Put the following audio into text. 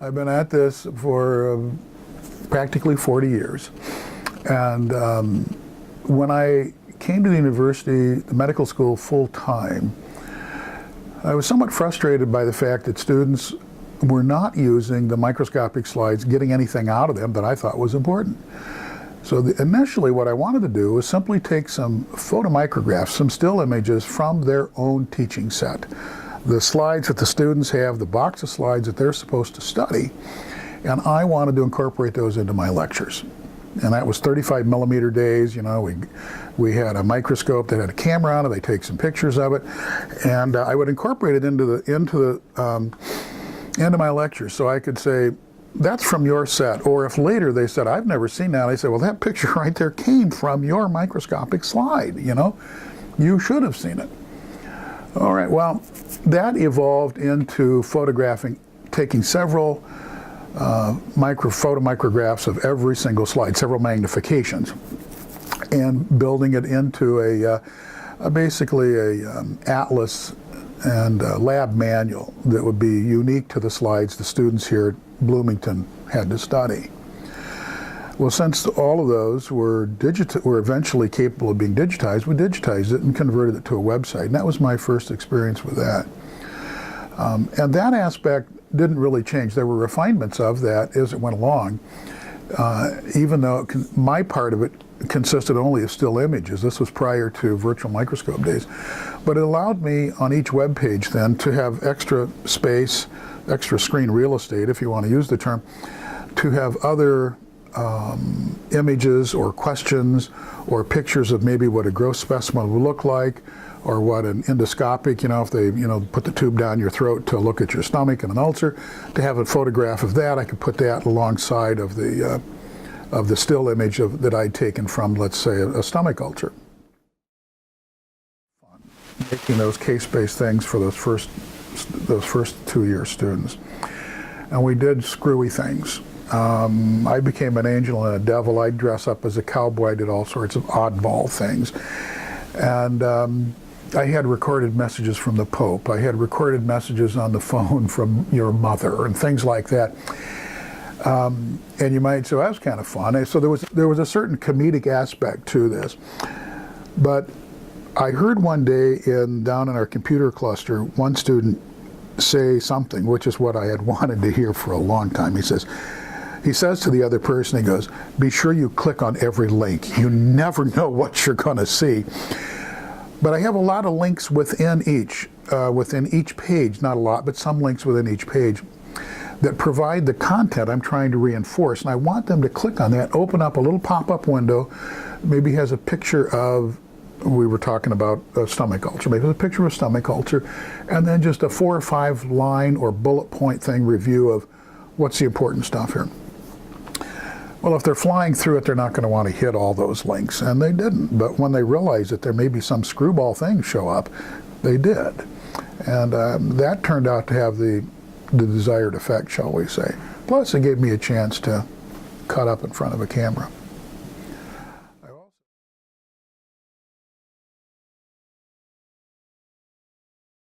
I've been at this for practically 40 years. And when I came to the university, the medical school full-time, I was somewhat frustrated by the fact that students were not using the microscopic slides, getting anything out of them that I thought was important. So initially what I wanted to do was simply take some photomicrographs, some still images from their own teaching set. The slides that the students have, the box of slides that they're supposed to study, and I wanted to incorporate those into my lectures. And that was 35 millimeter days. You know, we had a microscope that had a camera on it. They take some pictures of it, and I would incorporate it into my lectures. So I could say, that's from your set. Or if later they said, I've never seen that, I said, well, that picture right there came from your microscopic slide. You know, you should have seen it. All right. Well, that evolved into photographing, taking several photomicrographs of every single slide, several magnifications, and building it into basically a atlas and a lab manual that would be unique to the slides the students here at Bloomington had to study. Well, since all of those were eventually capable of being digitized, we digitized it and converted it to a website, and that was my first experience with that. And that aspect didn't really change. There were refinements of that as it went along, even though my part of it consisted only of still images. This was prior to virtual microscope days. But it allowed me on each web page then to have extra space, extra screen real estate, if you want to use the term, to have other images or questions or pictures of maybe what a gross specimen would look like, or what an endoscopic, you know, if they, you know, put the tube down your throat to look at your stomach and an ulcer, to have a photograph of that. I could put that alongside of the still image that I'd taken from, let's say, a stomach ulcer. Making those case-based things for those first 2-year students. And we did screwy things. I became an angel and a devil. I'd dress up as a cowboy. I did all sorts of oddball things. And I had recorded messages from the Pope. I had recorded messages on the phone from your mother and things like that. And you might say, well, that was kind of fun. So there was a certain comedic aspect to this. But I heard one day down in our computer cluster, one student say something, which is what I had wanted to hear for a long time. He says to the other person, he goes, be sure you click on every link. You never know what you're going to see. But I have a lot of links within each page, not a lot, but some links within each page that provide the content I'm trying to reinforce. And I want them to click on that, open up a little pop-up window, maybe has a picture of, we were talking about a stomach ulcer, maybe a picture of a stomach ulcer, and then just a 4 or 5 line or bullet point thing review of what's the important stuff here. Well, if they're flying through it, they're not going to want to hit all those links, and they didn't. But when they realized that there may be some screwball things show up, they did. And that turned out to have the desired effect, shall we say. Plus, it gave me a chance to cut up in front of a camera.